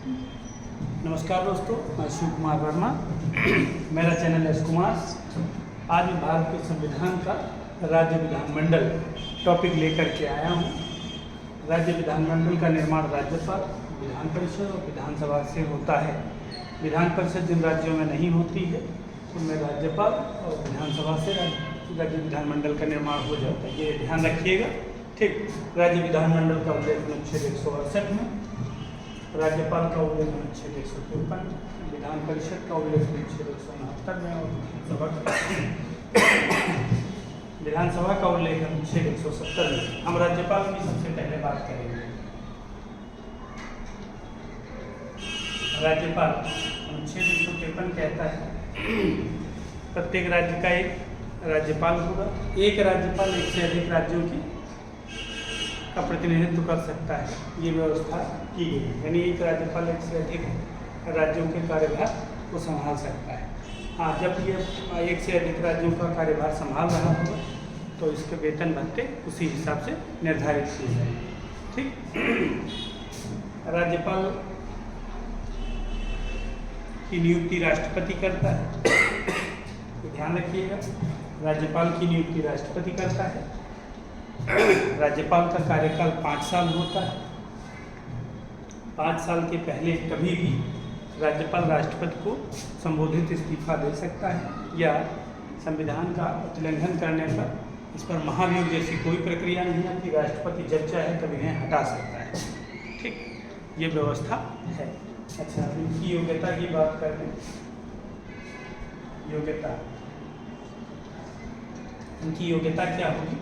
नमस्कार दोस्तों, मैं शिव कुमार वर्मा। मेरा चैनल एस कुमार। आज मैं भारत के संविधान का राज्य विधानमंडल टॉपिक लेकर के आया हूँ। राज्य विधानमंडल का निर्माण राज्यपाल, विधान परिषद और विधानसभा से होता है। विधान परिषद जिन राज्यों में नहीं होती है उनमें राज्यपाल और विधानसभा से राज्य विधानमंडल का निर्माण हो जाता है। ये ध्यान रखिएगा, ठीक। राज्य विधानमंडल का उल्लेख अनुच्छेद 168 में, राज्यपाल का उल्लेख अनुच्छेद 153, विधान परिषद का उल्लेख अनुच्छेद 169 में और विधानसभा का उल्लेख अनुच्छेद 170 में। हम राज्यपाल की सबसे पहले बात करेंगे। राज्यपाल अनुच्छेद 153 कहता है प्रत्येक राज्य का एक राज्यपाल होगा। एक राज्यपाल एक से अधिक राज्यों की का प्रतिनिधित्व कर सकता है, ये व्यवस्था की गई है। यानी एक राज्यपाल एक से अधिक राज्यों के कार्यभार को संभाल सकता है। हाँ, जब ये एक से अधिक राज्यों का कार्यभार संभाल रहा होगा तो इसके वेतन भत्ते उसी हिसाब से निर्धारित किए जाएंगे, ठीक। राज्यपाल की नियुक्ति राष्ट्रपति करता है, तो ध्यान रखिएगा, राज्यपाल की नियुक्ति राष्ट्रपति करता है। राज्यपाल का कार्यकाल 5 साल होता है। 5 साल के पहले कभी भी राज्यपाल राष्ट्रपति को संबोधित इस्तीफा दे सकता है या संविधान का उल्लंघन करने पर इस पर महाभियोग जैसी कोई प्रक्रिया नहीं आती। राष्ट्रपति जब चाहे तब इन्हें हटा सकता है, ठीक। ये व्यवस्था है। अच्छा, इनकी योग्यता की बात करते हैं। योग्यता, इनकी योग्यता क्या होगी?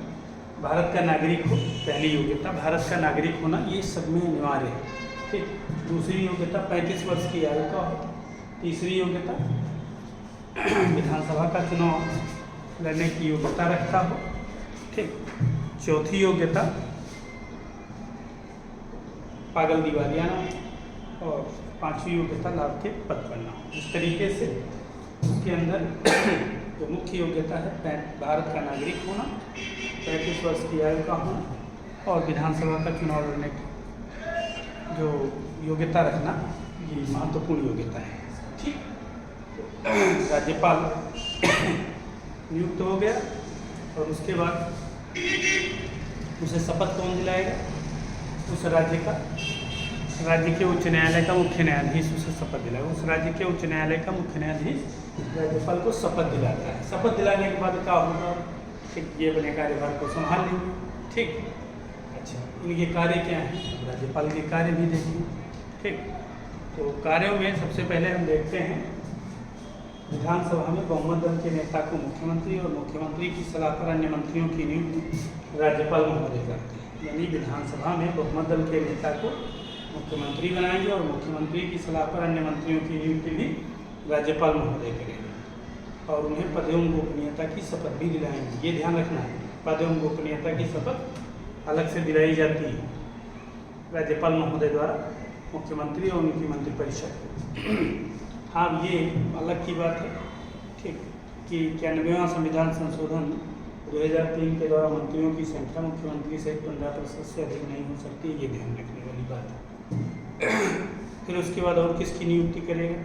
भारत का नागरिक हो, पहली योग्यता भारत का नागरिक होना, ये सब में अनिवार्य है, ठीक। दूसरी योग्यता 35 वर्ष की आयु का हो। तीसरी योग्यता विधानसभा का चुनाव लड़ने की योग्यता रखता हो, ठीक। चौथी योग्यता पागल दिवालिया ना हो। और 5वीं योग्यता लाभ के पद पर ना हो। इस तरीके से उसके अंदर जो मुख्य योग्यता है भारत का नागरिक होना, 35 वर्ष की आयु का होना और विधानसभा का चुनाव लड़ने की जो योग्यता रखना, ये महत्वपूर्ण योग्यता है, ठीक। राज्यपाल नियुक्त हो गया और उसके बाद उसे शपथ कौन दिलाएगा? उस राज्य के उच्च न्यायालय का मुख्य न्यायाधीश उसे शपथ दिलाएगा। उस राज्य के उच्च न्यायालय का मुख्य न्यायाधीश राज्यपाल को शपथ दिलाता है। शपथ दिलाने के बाद क्या होगा? ठीक, ये अपने कार्यभार को संभाल लेंगे, ठीक। अच्छा, इनके कार्य क्या हैं? राज्यपाल के कार्य भी देखेंगे, ठीक। तो कार्यों में सबसे पहले हम देखते हैं विधानसभा में बहुमत दल के नेता को मुख्यमंत्री और मुख्यमंत्री की सलाह पर अन्य मंत्रियों की नियुक्ति राज्यपाल महोदय करते हैं। यानी विधानसभा में बहुमत दल के नेता को मुख्यमंत्री बनाएंगे और मुख्यमंत्री की सलाह पर अन्य मंत्रियों की नियुक्ति भी राज्यपाल महोदय करेंगे और उन्हें पद एवं गोपनीयता की शपथ भी दिलाएंगे। ये ध्यान रखना है, पद एवं गोपनीयता की शपथ अलग से दिलाई जाती है राज्यपाल महोदय द्वारा मुख्यमंत्री और उनकी मंत्रिपरिषद को। हाँ, ये अलग की बात है, ठीक, कि 91वां संविधान संशोधन 2003 के द्वारा मंत्रियों की संख्या मुख्यमंत्री सहित 15% से अधिक नहीं हो सकती। ये ध्यान रखने वाली बात है। फिर उसके बाद और किसकी नियुक्ति करेगा?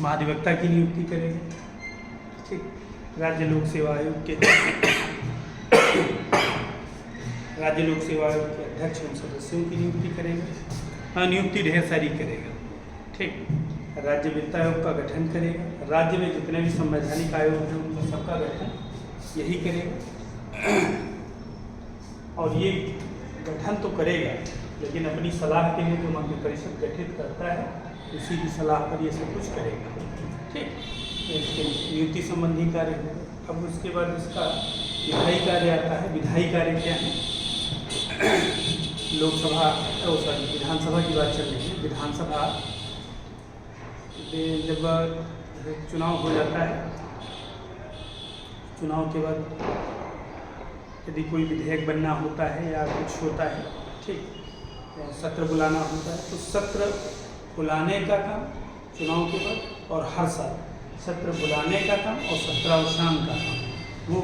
महाधिवक्ता की नियुक्ति करेगा, ठीक। राज्य लोक सेवा आयोग के अध्यक्ष एवं सदस्यों की नियुक्ति करेगा। हाँ, नियुक्ति ढेर सारी करेगा, ठीक। राज्य वित्त आयोग का गठन करेगा। राज्य में जितने भी संवैधानिक आयोग हैं उनका सबका गठन यही करेगा। और ये गठन तो करेगा, लेकिन अपनी सलाह के लिए जो मंत्रिपरिषद गठित करता है उसी की सलाह पर ये सब कुछ करेगा, ठीक। इसके नियुक्ति संबंधी कार्य होगा। अब उसके बाद इसका विधायी कार्य आता है। विधायी कार्य क्या है? विधानसभा की बात चल रही है। विधानसभा जब चुनाव हो जाता है, चुनाव के बाद यदि कोई विधेयक बनना होता है या कुछ होता है, ठीक, सत्र बुलाना होता है, तो सत्र बुलाने का काम चुनाव के बाद और हर साल सत्र बुलाने का काम और सत्रावसान का काम वो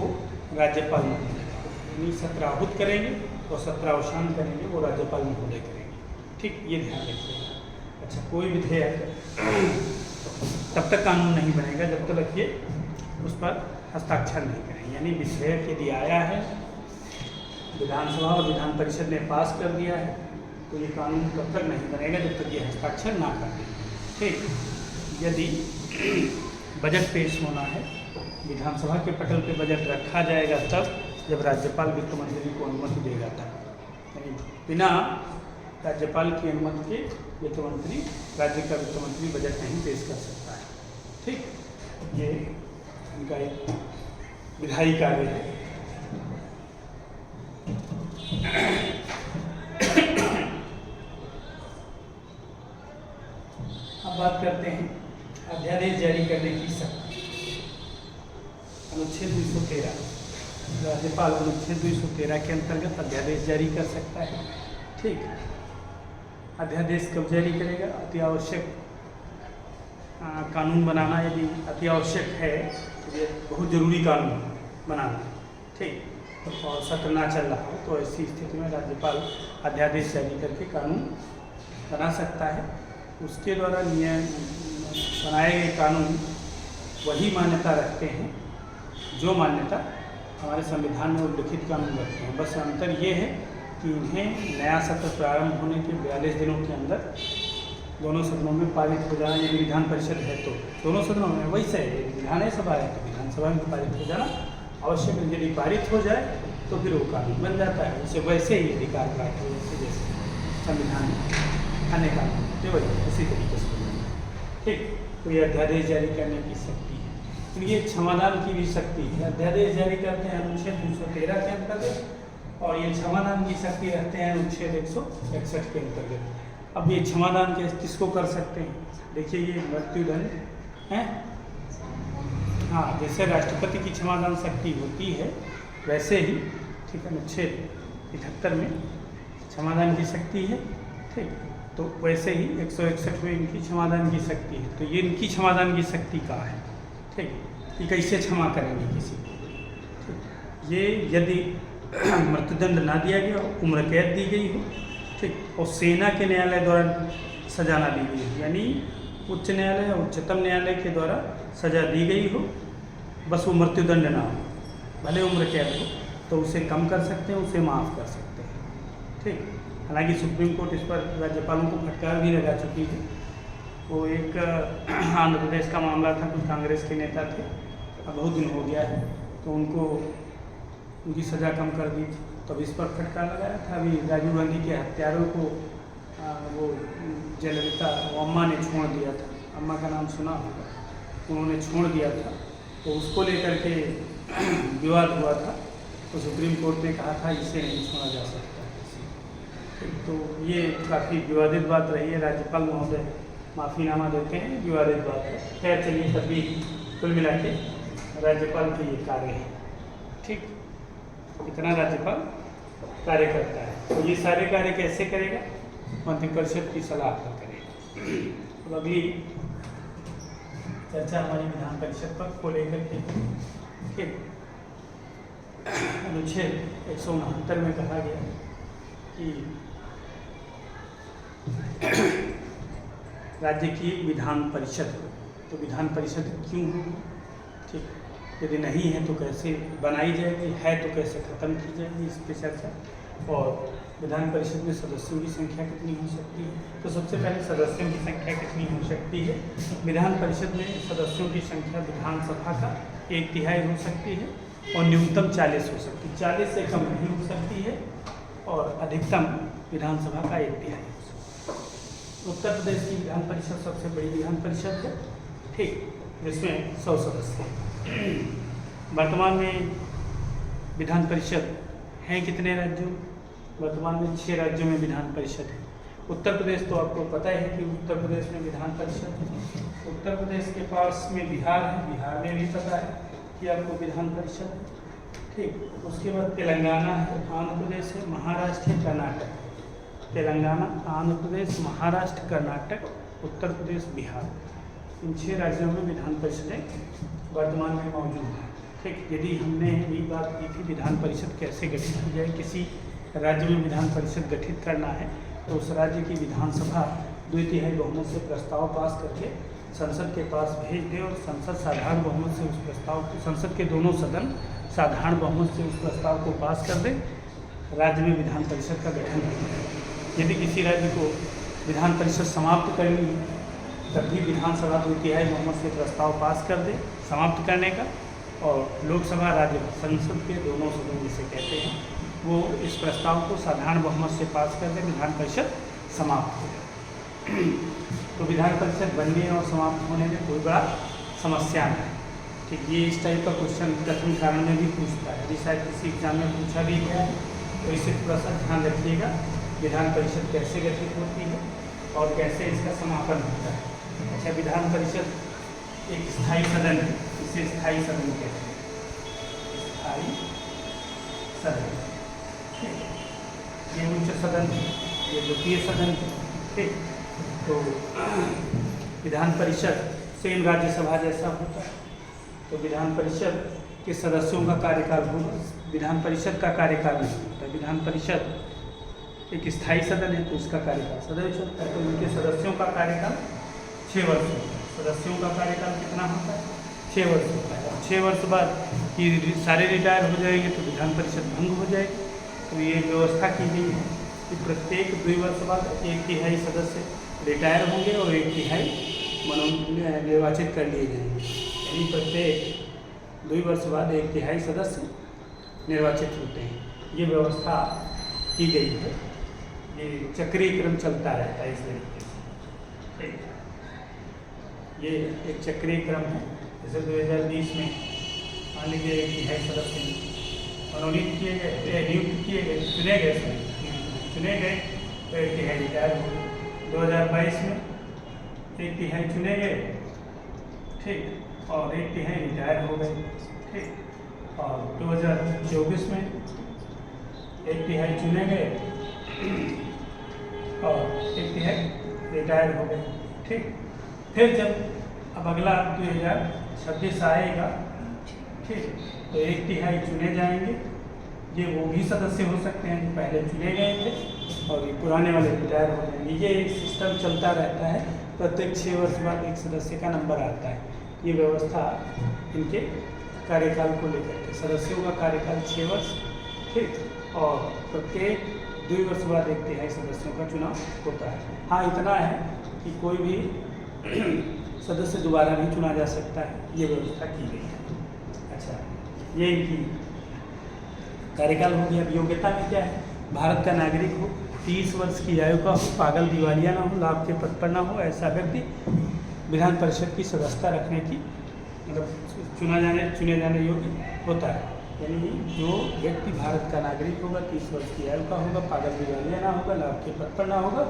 राज्यपाल महोदय सत्र आहूत करेंगे और 17 अवसान करेंगे वो राज्यपाल महोदय करेंगे। ठीक, ये ध्यान रखिएगा। अच्छा, कोई विधेयक तब तक कानून नहीं बनेगा जब तक ये उस पर हस्ताक्षर नहीं करेंगे। यानी विधेयक यदि आया है, विधानसभा और विधान परिषद ने पास कर दिया है, तो ये कानून तब तक नहीं बनेगा जब तक ये हस्ताक्षर ना कर दें। ठीक, यदि बजट पेश होना है, विधानसभा के पटल पे बजट रखा जाएगा तब, जब राज्यपाल वित्त मंत्री को अनुमति देगा तब। यानी बिना राज्यपाल की अनुमति के वित्त मंत्री, राज्य का वित्त मंत्री बजट नहीं पेश कर सकता है। ठीक, ये उनका एक विधायी कार्य है। अब बात करते हैं अध्यादेश जारी करने की शक्ति। अनुच्छेद 213, राज्यपाल अनुच्छेद 213 के अंतर्गत अध्यादेश जारी कर सकता है। ठीक, अध्यादेश कब जारी करेगा? अति आवश्यक कानून बनाना यदि अति आवश्यक है, तो ये बहुत ज़रूरी कानून बनाना। ठीक, और सत्र ना चल रहा हो तो ऐसी स्थिति में राज्यपाल अध्यादेश जारी करके कानून बना सकता है। उसके द्वारा नियम बनाए गए कानून वही मान्यता रखते हैं जो मान्यता हमारे संविधान में उल्लिखित कानून रखते हैं। बस अंतर ये है कि इन्हें नया सत्र प्रारंभ होने के 42 दिनों के अंदर दोनों सदनों में पारित हो जाना, यदि विधान परिषद है तो दोनों सदनों में, वैसे विधानसभा है तो विधानसभा में पारित हो जाना आवश्यक है। यदि पारित हो जाए तो फिर वो कानून बन जाता है। उसे वैसे ही अधिकार प्राप्त हो जैसे जैसे संविधान में अन्य कानून होते वही उसी तरीके से। ठीक, तो ये अध्यादेश जारी करने की शक्ति है। फिर ये क्षमादान की भी शक्ति है। अध्यादेश जारी करते हैं अनुच्छेद 213 के अंतर्गत, और ये क्षमादान की शक्ति रखते हैं अनुच्छेद 161 के अंतर्गत। अब ये क्षमादान किसको कर सकते हैं? देखिए, ये मृत्युदंड है। हाँ, जैसे राष्ट्रपति की क्षमादान शक्ति होती है वैसे ही, ठीक है, अनुच्छेद 71 में क्षमादान की शक्ति है। ठीक, तो वैसे ही 161 में इनकी क्षमादान की शक्ति है। तो ये इनकी क्षमादान की शक्ति का है। ठीक, ये कैसे क्षमा करेंगे किसी को? ये यदि मृत्युदंड ना दिया गया हो, उम्र कैद दी गई हो, ठीक, और सेना के न्यायालय द्वारा सजा ना दी गई हो, यानी उच्च न्यायालय या उच्चतम न्यायालय के द्वारा सजा दी गई हो, बस वो मृत्युदंड ना हो, भले उम्र कैद हो, तो उसे कम कर सकते हैं, उसे माफ़ कर सकते हैं। ठीक, हालांकि सुप्रीम कोर्ट इस पर राज्यपालों को फटकार भी लगा चुकी है। वो एक आंध्र प्रदेश का मामला था, कुछ कांग्रेस के नेता थे, अब बहुत दिन हो गया है, तो उनको उनकी सज़ा कम कर दी थी, तब इस पर फटकार लगाया था। अभी राजीव गांधी के हत्यारों को वो जयललिता अम्मा ने छोड़ दिया था, अम्मा का नाम सुना होगा, उन्होंने छोड़ दिया था, तो उसको लेकर के विवाद हुआ था। तो सुप्रीम कोर्ट ने कहा था इसे नहीं छोड़ा जा सकता। तो ये काफ़ी विवादित बात रही है। राज्यपाल महोदय माफ़ीनामा देते हैं, विवादित बात है। खैर चलिए, तभी कुल मिला के राज्यपाल के ये कार्य है। ठीक, इतना राज्यपाल कार्य करता है। तो ये सारे कार्य कैसे करेगा? मंत्रिपरिषद की सलाह पर करेगा। अब अगली चर्चा हमारी विधान परिषद पर को लेकर के। ठीक, अनुच्छेद 169 में कहा गया कि राज्य की विधान परिषद हो, तो विधान परिषद क्यों होगी? ठीक, यदि नहीं है तो कैसे बनाई जाएगी, है तो कैसे ख़त्म की जाएगी, इस पर चर्चा। और विधान परिषद में सदस्यों की संख्या कितनी हो सकती है? तो सबसे पहले सदस्यों की संख्या कितनी हो सकती है? विधान परिषद में सदस्यों की संख्या विधानसभा का 1/3 हो सकती है और न्यूनतम 40 हो सकती है। 40 से कम नहीं हो सकती है और अधिकतम विधानसभा का 1/3 हो सकता है। उत्तर प्रदेश की विधान परिषद सबसे बड़ी विधान परिषद है। ठीक, जिसमें 100 सदस्य हैं। वर्तमान में विधान परिषद हैं कितने राज्यों? वर्तमान में 6 राज्यों में विधान परिषद है। उत्तर प्रदेश तो आपको पता है कि उत्तर प्रदेश में विधान परिषद है। उत्तर प्रदेश के पास में बिहार है, बिहार में भी पता है कि आपको विधान परिषद है। ठीक, उसके बाद तेलंगाना है, आंध्र प्रदेश है, महाराष्ट्र है, कर्नाटक। तेलंगाना, आंध्र प्रदेश, महाराष्ट्र, कर्नाटक, उत्तर प्रदेश, बिहार, इन 6 राज्यों में विधान परिषदें वर्तमान में मौजूद हैं। ठीक, यदि हमने ये बात की थी विधान परिषद कैसे गठित की जाए, किसी राज्य में विधान परिषद गठित करना है तो उस राज्य की विधानसभा 2/3 बहुमत से प्रस्ताव पास करके संसद के पास भेज दे और संसद साधारण बहुमत से उस प्रस्ताव को, संसद के दोनों सदन साधारण बहुमत से उस प्रस्ताव को पास कर दे, राज्य में विधान परिषद का गठन हो। यदि किसी राज्य को विधान परिषद समाप्त करनी है तब भी विधानसभा 2/3 बहुमत से प्रस्ताव पास कर दे समाप्त करने का, और लोकसभा राज्य संसद के दोनों सदन जिसे कहते हैं वो इस प्रस्ताव को साधारण बहुमत से पास कर दे, विधान परिषद समाप्त हो जाए। तो विधान परिषद बनने और समाप्त होने में कोई बड़ा समस्या नहीं। ठीक, ये इस टाइप का क्वेश्चन प्रथम कारण में भी पूछता है, यदि शायद किसी एग्जाम में पूछा भी गया है तो इसे थोड़ा सा ध्यान रखिएगा। विधान परिषद कैसे गठित होती है और कैसे इसका समापन होता है। अच्छा, विधान परिषद एक स्थायी सदन है, इसे स्थायी सदन कहते हैं, स्थायी सदन। ठीक, ये उच्च सदन है, ये द्वितीय सदन है। ठीक, तो विधान परिषद सेम राज्यसभा जैसा होता है। तो विधान परिषद के सदस्यों का कार्यकाल होगा, विधान परिषद का कार्यकाल नहीं होता। विधान परिषद एक स्थायी सदन है तो इसका कार्यकाल सदैव चलता है। तो उनके सदस्यों का कार्यकाल 6 वर्ष होता है। सदस्यों का कार्यकाल कितना होता है? 6 वर्ष होता है। 6 वर्ष बाद ये सारे रिटायर हो जाएंगे तो विधान परिषद भंग हो जाएगी। तो ये व्यवस्था की गई है कि प्रत्येक 2 वर्ष बाद 1/3 सदस्य रिटायर होंगे और 1/3 निर्वाचित कर लिए जाएंगे। यानी प्रत्येक 2 वर्ष बाद 1/3 सदस्य निर्वाचित होते हैं। ये व्यवस्था की गई है, ये चक्रीय क्रम चलता रहता है इस तरीके से। ये एक चक्रीय क्रम है। जैसे 2020 में मान लीजिए 1/3 सदस्य मनोनीत किए गए, नियुक्त किए गए, चुने गए तो 1/3 रिटायर हो गए। 2022 में 1/3 चुने गए, ठीक, और 1/3 रिटायर हो गए। ठीक, और 2024 में 1/3 चुने गए और 1/3 रिटायर हो गए। ठीक, फिर जब अब अगला 2026 आएगा, ठीक, तो 1/3 चुने जाएंगे। ये वो भी सदस्य हो सकते हैं जो पहले चुने गए थे और ये पुराने वाले रिटायर हो जाएंगे। ये एक सिस्टम चलता रहता है। प्रत्येक 6 वर्ष बाद एक सदस्य का नंबर आता है। ये व्यवस्था इनके कार्यकाल को लेकर के, सदस्यों का कार्यकाल 6 वर्ष, ठीक, और प्रत्येक 2 वर्ष बाद 1/3 सदस्यों का चुनाव होता है। हाँ, इतना है कि कोई भी सदस्य दोबारा नहीं चुना जा सकता है, ये व्यवस्था की गई है। अच्छा, ये इनकी कार्यकाल हो गया। अब योग्यता में क्या है? भारत का नागरिक हो, 30 वर्ष की आयु का हो, पागल दिवालिया ना हो, लाभ के पद पर ना हो, ऐसा व्यक्ति विधान परिषद की सदस्यता रखने की मतलब चुने जाने योग्य होता है। यानी जो व्यक्ति भारत का नागरिक होगा, 30 वर्ष की आयु का होगा, पागल दिवालिया ना होगा, लाभ के पद पर ना होगा,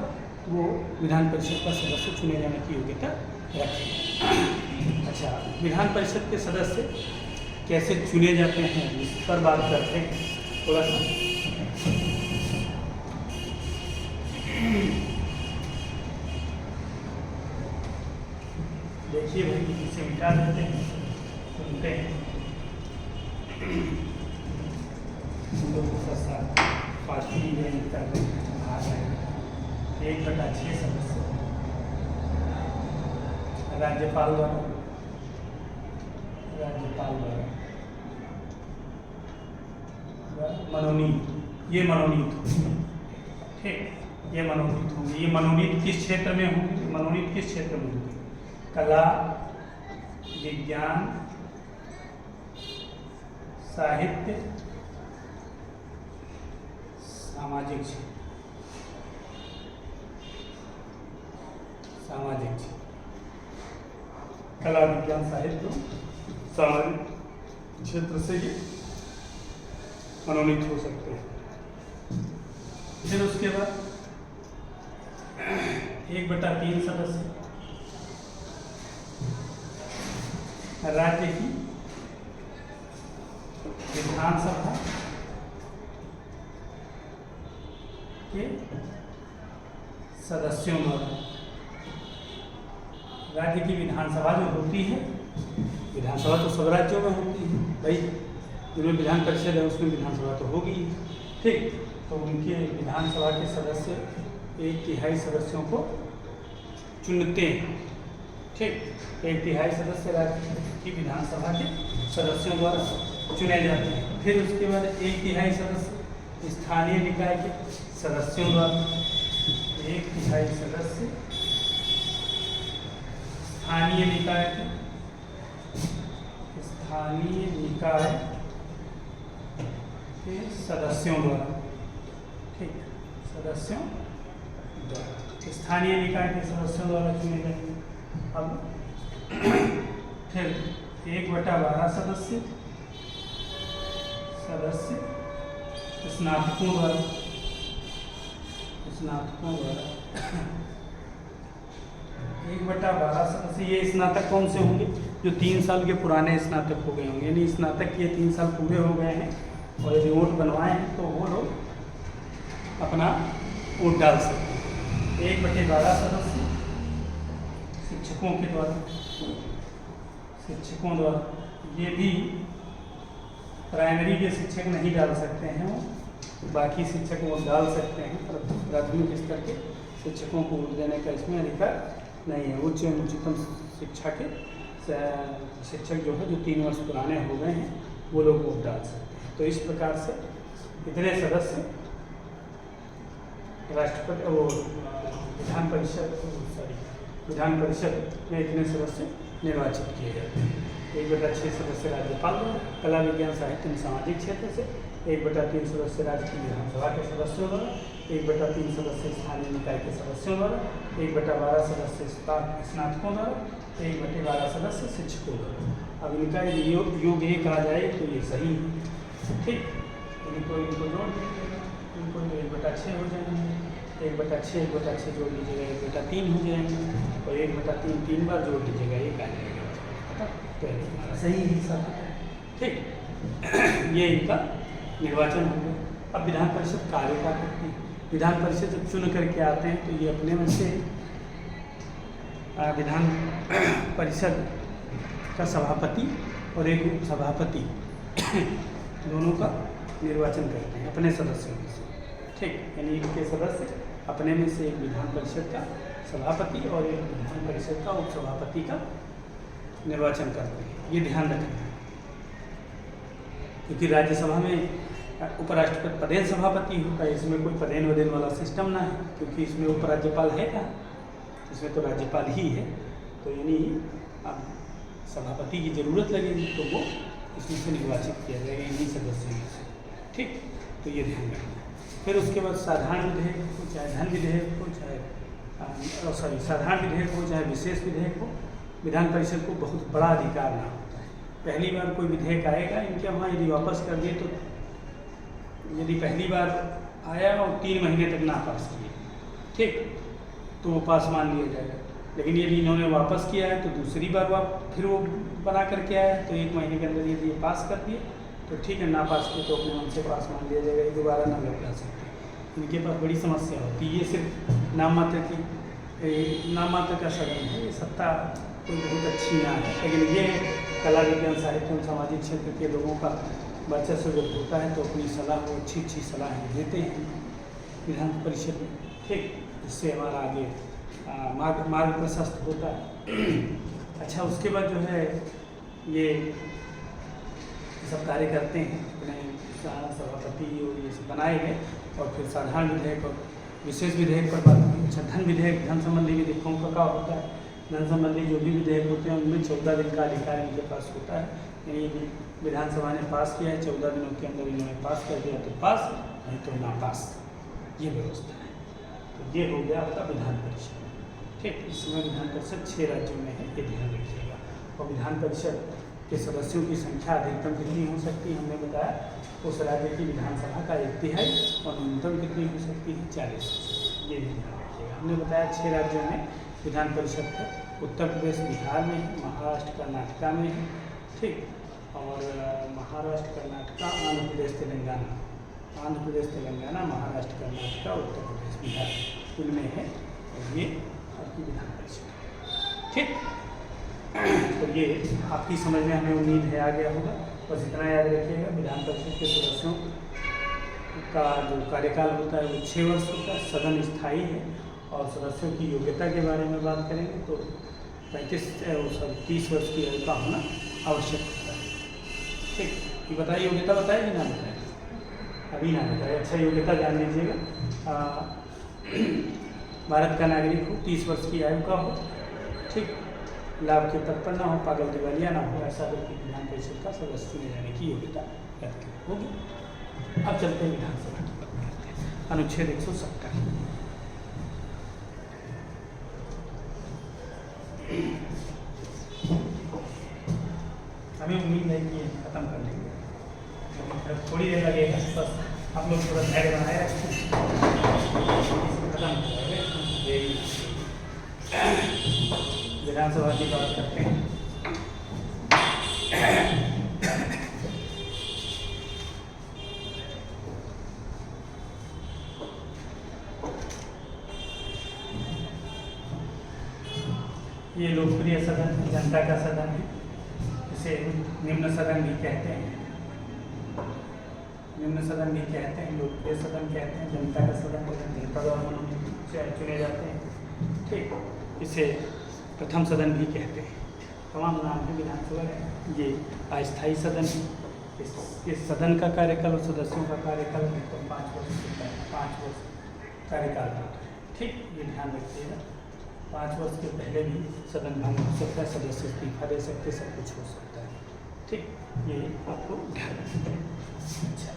वो विधान परिषद का सदस्य चुने जाने की योग्यता रखेगा। अच्छा, विधान परिषद के सदस्य कैसे चुने जाते हैं इस पर बात करते हैं थोड़ा सा। देखिए भाई, इसे मिटा देते हैं, सुनते हैं। फास्टिंग कर रहे हैं। 1/6 सदस्य राज्यपाल द्वारा मनोनीत, ये मनोनीत होंगे। ठीक, ये मनोनीत होंगे। ये मनोनीत किस क्षेत्र में होंगे? मनोनीत किस क्षेत्र में होंगे? कला, विज्ञान, साहित्य, सामाजिक क्षेत्र, कला, विज्ञान, साहित्य, सामाजिक क्षेत्र से ही मनोनीत हो सकते हैं। फिर उसके बाद 1/3 सदस्य राज्य की विधानसभा के सदस्यों द्वारा। राज्य की विधानसभा जो होती है, विधानसभा तो सब राज्यों में होती है भाई, जिनमें विधान परिषद है उसमें विधानसभा तो होगी। ठीक, तो उनके विधानसभा के सदस्य 1/3 सदस्यों को चुनते हैं। ठीक, 1/3 सदस्य राज्य की विधानसभा के सदस्यों द्वारा चुने जाते हैं। फिर उसके बाद 1/3 सदस्य स्थानीय निकाय के सदस्यों द्वारा, 1/3 सदस्य स्थानीय निकाय के सदस्यों द्वारा। ठीक, सदस्यों द्वारा, स्थानीय निकाय के सदस्यों द्वारा चुने जाएंगे। अब फिर 1/12 सदस्य स्नातकों द्वारा 1/12 सदस्य। ये स्नातक कौन से होंगे? जो 3 साल के पुराने स्नातक हो गए होंगे, यानी स्नातक के 3 साल पूरे हो गए हैं और यदि वोट बनवाए हैं तो वो लोग अपना वोट डाल सकते हैं। 1/12 सदस्य शिक्षकों द्वारा। ये भी प्राइमरी के शिक्षक नहीं डाल सकते हैं, वो बाकी शिक्षक वो डाल सकते हैं, पर प्राथमिक स्तर के शिक्षकों को वोट देने का इसमें अधिकार नहीं है। उच्च एवं उच्चतम शिक्षा के शिक्षक जो है, जो 3 वर्ष पुराने हो गए हैं, वो लोग वोट डाल सकते हैं। तो इस प्रकार से इतने सदस्य राष्ट्रपति वो विधान परिषद में इतने सदस्य निर्वाचित किए जाते हैं। 1/6 सदस्य राज्यपाल द्वारा, कला विज्ञान साहित्य एवं सामाजिक क्षेत्र से, 1/3 सदस्य राज्य की विधानसभा के सदस्यों द्वारा, 1/3 सदस्य स्थानीय निकाय के सदस्यों द्वारा, 1/12 सदस्य स्नातकों द्वारा, 1/12 सदस्य शिक्षकों द्वारा। अब इनका योग 1 आ जाए तो ये सही है। ठीक, इनको जोड़ दीजिएगा, इनको 1/6 हो जाएंगे, 1/6 1/6 जोड़ लीजिएगा, 1/3 हो जाएंगे, और 1/3 3 बार जोड़ लीजिएगा, 1 आ जाएगा। तो हमारा सही हिसाब है। ठीक, ये इनका निर्वाचन हो गया। अब विधान परिषद कार्य क्या करती है? विधान परिषद जब चुन करके आते हैं तो ये अपने में से विधान परिषद का सभापति और एक उप सभापति दोनों का निर्वाचन करते हैं अपने सदस्यों में से। ठीक, यानी इनके सदस्य अपने में से एक विधान परिषद का सभापति और एक विधान परिषद का उप सभापति का निर्वाचन करते हैं। ये ध्यान रखना है, क्योंकि राज्यसभा में उपराष्ट्रपति पदेन सभापति होता है, इसमें कोई पदेन वदेन वाला सिस्टम ना है, क्योंकि इसमें उपराज्यपाल है क्या, इसमें तो राज्यपाल ही है। तो यानी अब सभापति की ज़रूरत लगेगी तो वो इसमें से निर्वाचित किया जाएगा इन्हीं सदस्यों में से। ठीक, तो ये ध्यान रखना है। फिर उसके बाद साधारण विधेयक हो, चाहे धन विधेयक हो, चाहे साधारण विधेयक हो, चाहे विशेष विधेयक हो, विधान परिषद को बहुत बड़ा अधिकार ना होता है। पहली बार कोई विधेयक आएगा इनके वहाँ, यदि वापस कर दिए तो यदि पहली बार आया और 3 महीने तक ना पास किए, ठीक, तो वो पास मान लिया जाएगा। लेकिन यदि इन्होंने वापस किया है तो दूसरी बार फिर वो बना करके आया है, तो 1 महीने के अंदर यदि ये पास कर दिए तो ठीक है, ना पास किए तो अपने मन से पास मान लिया जाएगा, ये दोबारा ना लग सकते। इनके पास बड़ी समस्या होती है। ये सिर्फ नाम मात्र का सदन है, ये सत्ता कोई बहुत अच्छी ना है, लेकिन ये कला विज्ञान साहित्य एवं सामाजिक क्षेत्र के लोगों का वर्चस्व जब होता है तो अपनी सलाह वो अच्छी सलाहें देते हैं विधान परिषद में। ठीक, इससे हमारा आगे मार्ग प्रशस्त होता है। अच्छा, उसके बाद जो है ये सब कार्य करते हैं, अपने सभापति और ये सब बनाए गए, और फिर साधारण विधेयक और विशेष विधेयक पर बात की। अच्छा, धन विधेयक, धन संबंधी विधेयकों का क्या होता है? धन संबंधी जो भी विधेयक होते हैं उनमें 14 दिन का अधिकार इनके पास होता है। यानी विधानसभा ने पास किया है, 14 दिनों के अंदर इन्होंने पास कर दिया तो पास, नहीं तो ना पास, ये व्यवस्था है। तो ये हो गया आपका विधान परिषद। ठीक, इस समय विधान परिषद 6 राज्यों में है, ये ध्यान रखिएगा। और विधान परिषद के सदस्यों की संख्या अधिकतम कितनी हो सकती है हमने बताया, उस राज्य की विधानसभा का 1/3, और न्यूनतम कितनी हो सकती है 40। ये भी ध्यान रखिएगा। हमने बताया 6 राज्यों में विधान परिषद है। उत्तर प्रदेश बिहार में है, महाराष्ट्र कर्नाटका में है, ठीक, और महाराष्ट्र कर्नाटका, आंध्र प्रदेश तेलंगाना, महाराष्ट्र कर्नाटका, उत्तर प्रदेश बिहार, इनमें है। और ये आपकी विधान परिषद। ठीक, तो ये आपकी समझ में हमें उम्मीद है आ गया होगा। बस इतना याद रखिएगा, विधान परिषद के सदस्यों का जो कार्यकाल होता है वो 6 वर्ष होता है। सदन स्थायी है। और सदस्यों की योग्यता के बारे में बात करेंगे तो 30 वर्ष की आयु का होना आवश्यक होता है। ठीक, ये बताइए योग्यता बताए कि ना बताए? अभी ना बताए। अच्छा, योग्यता जान लीजिएगा। भारत का नागरिक हो, 30 वर्ष की आयु का हो, ठीक, लाभ के तत्पर ना हो, पागल दिवालिया ना हो, ऐसा व्यक्ति विधान परिषद का सदस्य चुने जाने की योग्यता रखती होगी। अब चलते हैं विधानसभा की बात करते हैं। अनुच्छेद 170। हमें उम्मीद है कि खत्म कर लेंगे, थोड़ी देर लगेगा, बस आप लोग थोड़ा धैर्य बनाए रखें, खत्म हो जाएगा। विधानसभा की बात करते हैं। ये लोकप्रिय सदन है, जनता का सदन है। इसे निम्न सदन भी कहते हैं, निम्न सदन भी कहते हैं, लोकप्रिय सदन कहते हैं, जनता का सदन जनता द्वारा चुने जाते हैं। ठीक, इसे प्रथम सदन भी कहते हैं। तमाम नाम है विधानसभा है। ये अस्थायी सदन है। इस सदन का कार्यकाल और सदस्यों का कार्यकाल तो 5 वर्ष होता है। 5 वर्ष कार्यकाल होता है। ठीक, ये ध्यान रखिएगा। 5 वर्ष के पहले भी सदन भंग हो सकता है, सदस्य इस्तीफा दे सकते, सब कुछ हो सकता है। ठीक, ये आपको ध्यान रखना है। अच्छा,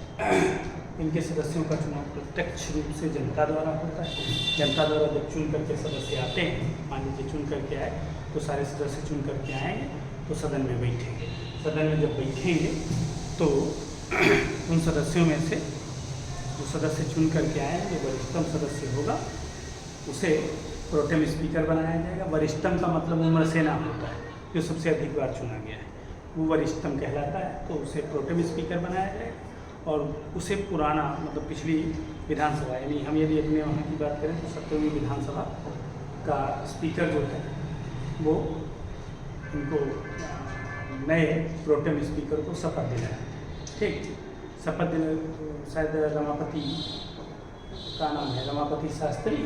इनके सदस्यों का चुनाव प्रत्यक्ष रूप से जनता द्वारा होता है। जनता द्वारा जब चुन करके सदस्य आते हैं, मान लीजिए चुन करके आए तो सारे सदस्य चुन करके आएंगे तो सदन में बैठेंगे। सदन में जब बैठेंगे तो उन सदस्यों में से जो सदस्य चुन करके आए हैं, जो वरिष्ठतम सदस्य होगा उसे प्रोटेम स्पीकर बनाया जाएगा। वरिष्ठतम का मतलब उम्र से ना होता है, जो सबसे अधिक बार चुना गया है वो वरिष्ठतम कहलाता है। तो उसे प्रोटेम स्पीकर बनाया जाएगा और उसे पुराना मतलब पिछली विधानसभा, यानी हम यदि अपने वहाँ की बात करें तो 17वीं विधानसभा का स्पीकर जो है वो इनको नए प्रोटेम स्पीकर को शपथ दिलाया। ठीक, शपथ दिला, शायद रमापति का नाम है, रमापति शास्त्री,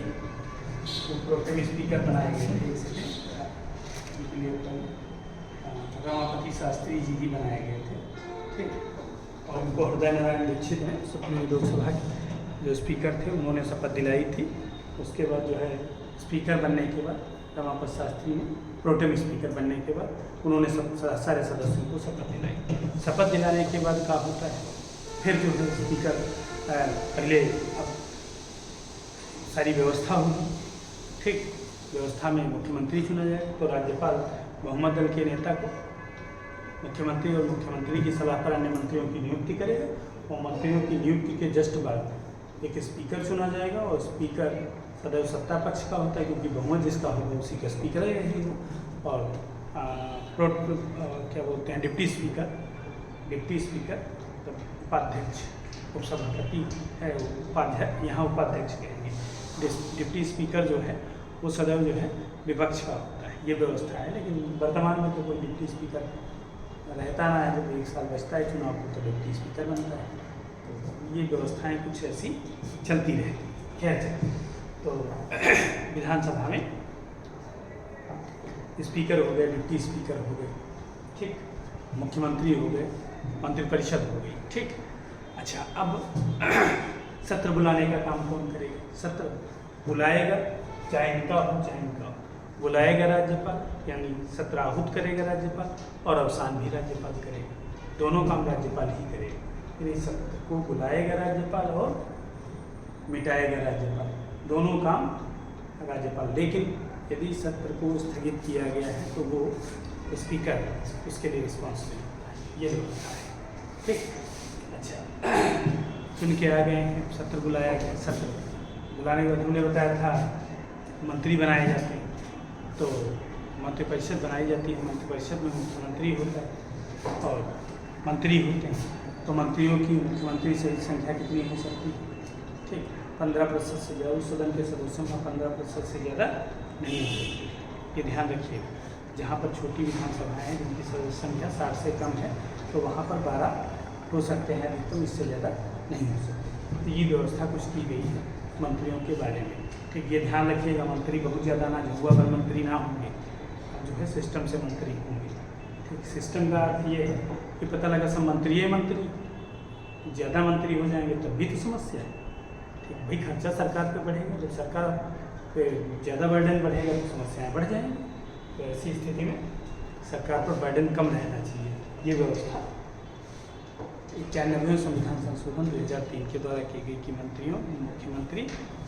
तो प्रोटेम स्पीकर बनाए गए थे। रमापति शास्त्री जी ही बनाए गए थे। ठीक, और उनको हृदय नारायण दीक्षित हैं, 17वीं लोकसभा के जो स्पीकर थे, उन्होंने शपथ दिलाई थी। उसके बाद जो है स्पीकर बनने के बाद रमापति शास्त्री ने प्रोटेम स्पीकर बनने के बाद उन्होंने सारे सदस्यों को शपथ दिलाई। शपथ दिलाने के बाद क्या होता है, फिर जो है स्पीकर पहले अब सारी व्यवस्था होगी। ठीक, व्यवस्था में मुख्यमंत्री चुना जाए तो राज्यपाल बहुमत दल के नेता को मुख्यमंत्री और मुख्यमंत्री की सलाह पर अन्य मंत्रियों की नियुक्ति करेगा और मंत्रियों की नियुक्ति के जस्ट बाद एक स्पीकर चुना जाएगा। और स्पीकर सदैव सत्ता पक्ष का होता है, क्योंकि बहुमत जिसका होगा उसी का स्पीकर रहेगा। और क्या बोलते हैं, डिप्टी स्पीकर तो उपाध्यक्ष, उपसभापति है उपाध्यक्ष, यहाँ उपाध्यक्ष कहेंगे। डिप्टी स्पीकर जो है वो सदैव जो है विपक्ष का होता है। ये व्यवस्था है, लेकिन वर्तमान में तो कोई डिप्टी स्पीकर रहता ना है। जब 1 साल बचता है चुनाव को तो डिप्टी स्पीकर बनता है। तो ये व्यवस्थाएं कुछ ऐसी चलती रहती। खैर, तो विधानसभा में स्पीकर हो गए, डिप्टी स्पीकर हो गए, ठीक, मुख्यमंत्री हो गए, मंत्रिपरिषद हो गई। ठीक, अच्छा, अब सत्र बुलाने का काम कौन करेगा? सत्र बुलाएगा, चाहे इनका हो चाहे इनका हो, बुलाएगा राज्यपाल, यानी सत्र आहूत करेगा राज्यपाल और अवसान भी राज्यपाल करेगा। दोनों काम राज्यपाल ही करेगा। यानी सत्र को बुलाएगा राज्यपाल और मिटाएगा राज्यपाल, दोनों काम राज्यपाल। लेकिन यदि सत्र को स्थगित किया गया है तो वो स्पीकर उसके लिए रिस्पॉन्सिबल होता है। ये व्यवस्था है। ठीक, अच्छा, चुन के आ गए हैं, सत्र बुलाया गया। सत्र बुलाने के बाद हमने बताया था मंत्री बनाए जाते हैं, तो मंत्रिपरिषद बनाई जाती है। मंत्रिपरिषद में मुख्यमंत्री होता है और मंत्री होते हैं। तो मंत्रियों की मुख्यमंत्री से संख्या कितनी हो सकती है? ठीक, 15% से ज़्यादा। उस सदन के सदस्यों का 15% से ज़्यादा नहीं हो सकती। ये ध्यान रखिएगा। जहाँ पर छोटी विधानसभाएँ हैं जिनकी सदस्य संख्या 60 से कम है तो वहाँ पर 12 हो सकते हैं अधिकतम, इससे ज़्यादा नहीं हो सकते। तो ये व्यवस्था कुछ की गई है मंत्रियों के बारे में। ठीक, ये ध्यान रखिएगा, मंत्री बहुत ज़्यादा ना जुआ भर मंत्री ना होंगे, जो है सिस्टम से मंत्री होंगे। ठीक, सिस्टम का अर्थ ये है कि पता लगा सब मंत्री है, मंत्री ज़्यादा मंत्री हो जाएंगे तब भी तो समस्या है। ठीक, भाई खर्चा सरकार पे बढ़ेगा, जब सरकार पे ज़्यादा बर्डन बढ़ेगा तो समस्याएं बढ़ जाएंगी। तो ऐसी स्थिति में सरकार पर बर्डन कम रहना चाहिए। ये व्यवस्था 91वें संविधान संशोधन 2003 के द्वारा की गई कि मंत्रियों, मुख्यमंत्री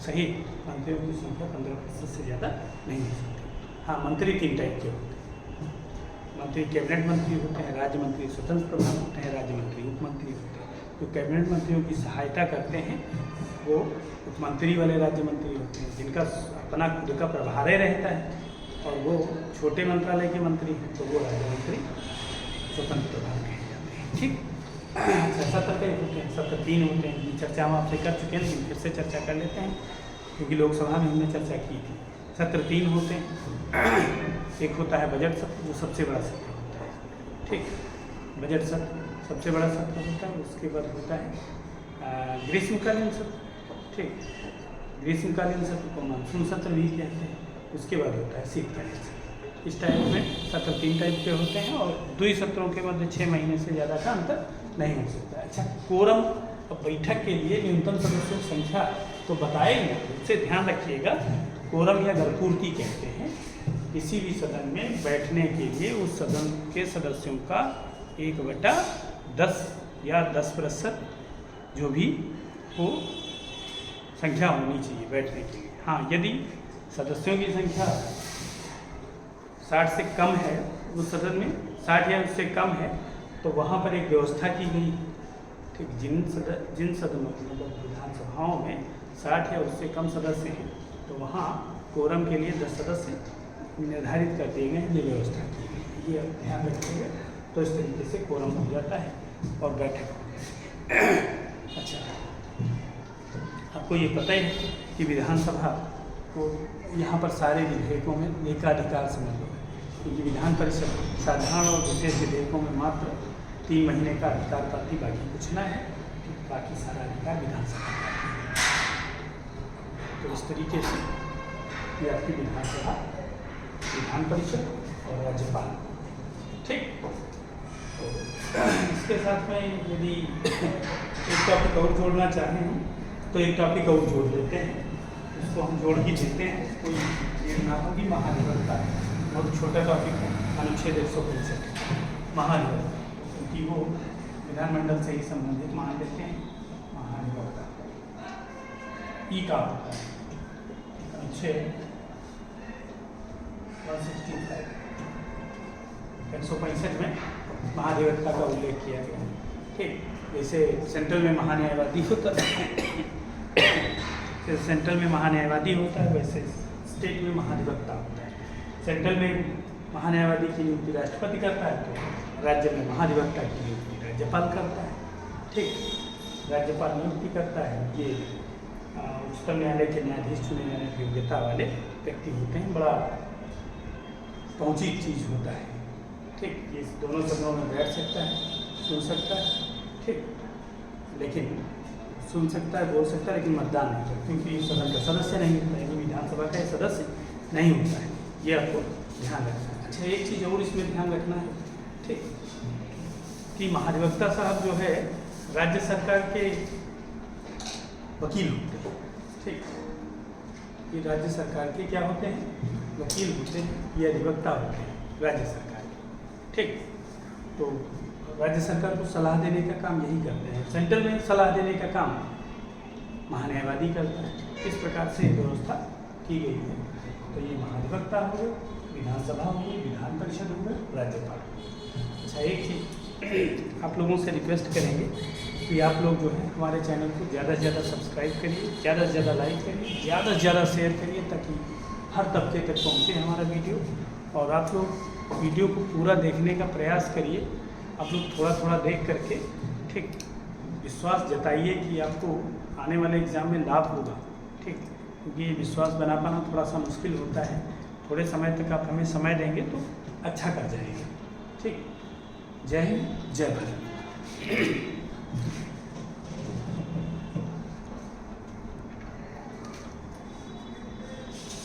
सहित मंत्रियों की संख्या 15% से ज़्यादा नहीं हो सकती। हाँ, मंत्री 3 टाइप के होते हैं। मंत्री कैबिनेट मंत्री होते हैं, राज्य मंत्री स्वतंत्र प्रभार होते हैं, राज्य मंत्री उप मंत्री होते हैं। जो कैबिनेट मंत्रियों की सहायता करते हैं वो उप मंत्री वाले राज्य मंत्री होते हैं, जिनका अपना खुद का प्रभार रहता है और वो छोटे मंत्रालय के मंत्री हैं, तो वो राज्य मंत्री स्वतंत्र प्रभार कहे जाते हैं। ठीक, 77 कई होते हैं, 73 होते हैं। ये चर्चा हम आपसे कर चुके हैं, लेकिन फिर से चर्चा कर लेते हैं क्योंकि लोकसभा में हमने चर्चा की थी। सत्र 3 होते हैं। एक होता है बजट सत्र, जो सबसे बड़ा सत्र होता है। ठीक, बजट सत्र सबसे बड़ा सत्र होता है। उसके बाद होता है ग्रीष्मकालीन सत्र। ठीक, ग्रीष्मकालीन सत्र को मानसून सत्र भी कहते हैं। उसके बाद होता है शीतकालीन सत्र। इस टाइप में सत्र 3 टाइप के होते हैं और 2 सत्रों के मध्य 6 महीने से ज़्यादा का अंतर नहीं हो सकता। अच्छा, कोरम बैठक के लिए न्यूनतम सदस्यों की संख्या तो बताएंगे, इससे ध्यान रखिएगा। कोरम या गर्भपूर्ति कहते हैं किसी भी सदन में बैठने के लिए उस सदन के सदस्यों का 1/10 या 10% जो भी हो संख्या होनी चाहिए बैठने के लिए। हाँ, यदि सदस्यों की संख्या 60 से कम है, उस सदन में 60 या उससे कम है, तो वहाँ पर एक व्यवस्था की गई। ठीक, जिन सदनों मतलब विधानसभाओं में 60 या उससे कम सदस्य हैं, तो वहाँ कोरम के लिए 10 सदस्य निर्धारित कर दिए गए हैं। ये व्यवस्था की गई, ये ध्यान रखिएगा। तो इस तरीके से कोरम हो जाता है और बैठक हो जाती है। अच्छा, आपको ये पता ही है कि विधानसभा को यहाँ पर सारे विधेयकों में एकाधिकार समझ लो, क्योंकि विधान परिषद साधारण और विशेष विधेयकों में मात्र 3 महीने का अधिकार पाती, बाकी कुछ ना है। बाकी सारा अधिकार विधानसभा का है। तो इस तरीके से ये आपकी विधानसभा, विधान परिषद और राज्यपाल। ठीक, तो इसके साथ में यदि एक टॉपिक और जोड़ना चाहें तो एक टॉपिक और जोड़ देते हैं, उसको हम जोड़ ही देते हैं। कोई ये ना होगी महाधिवक्ता, बहुत छोटा टॉपिक है, अनुच्छेद 165 महाधिवक्ता, क्योंकि वो विधानमंडल से ही संबंधित मान लेते हैं। महाधिवक्ता ई का होता है अनुच्छेद 165 में महाधिवक्ता का उल्लेख किया गया। ठीक, जैसे सेंट्रल में महान्यायवादी होता है, सेंट्रल में महान्यायवादी होता है, वैसे स्टेट में महाधिवक्ता होता है। सेंट्रल में महान्यायवादी की नियुक्ति राष्ट्रपति करता है, तो राज्य में महाधिवक्ता की नियुक्ति राज्यपाल करता है। ठीक, राज्यपाल नियुक्ति करता है। ये उच्चतम न्यायालय के न्यायाधीश चुने जाने की योग्यता वाले व्यक्ति होते हैं। बड़ा पहुँची चीज़ होता है। ठीक, ये दोनों सदनों में बैठ सकता है, सुन सकता है। ठीक, लेकिन सुन सकता है, बोल सकता है, लेकिन मतदान नहीं करता, क्योंकि सदन का सदस्य नहीं होता है, विधानसभा का सदस्य नहीं होता है। ये आपको ध्यान रखना है। अच्छा, एक चीज़ और इसमें ध्यान रखना है। ठीक, कि महाधिवक्ता साहब जो है राज्य सरकार के वकील होते हैं। ठीक, ये राज्य सरकार के क्या होते हैं? वकील होते हैं, ये अधिवक्ता होते हैं राज्य सरकार के। ठीक, तो राज्य सरकार को सलाह देने का काम यही करते हैं। सेंट्रल में सलाह देने का काम महान्यायवादी करता है। इस प्रकार से व्यवस्था की गई है। तो ये महाधिवक्ता हो गए, विधानसभा हो गई, विधान परिषद हो गए, राज्यपाल। अच्छा, एक चीज़ आप लोगों से रिक्वेस्ट करेंगे कि आप लोग जो है हमारे चैनल को ज़्यादा से ज़्यादा सब्सक्राइब करिए, ज़्यादा से ज़्यादा लाइक करिए, ज़्यादा से ज़्यादा शेयर करिए, ताकि हर तबके तक पहुँचे हमारा वीडियो। और आप लोग वीडियो को पूरा देखने का प्रयास करिए। आप लोग थोड़ा थोड़ा देख करके ठीक विश्वास जताइए कि आपको आने वाले एग्ज़ाम में लाभ होगा। ठीक, क्योंकि ये विश्वास बना पाना थोड़ा सा मुश्किल होता है। थोड़े समय तक आप हमें समय देंगे तो अच्छा कर जाएंगे। ठीक, जय हिंद, जय भारत।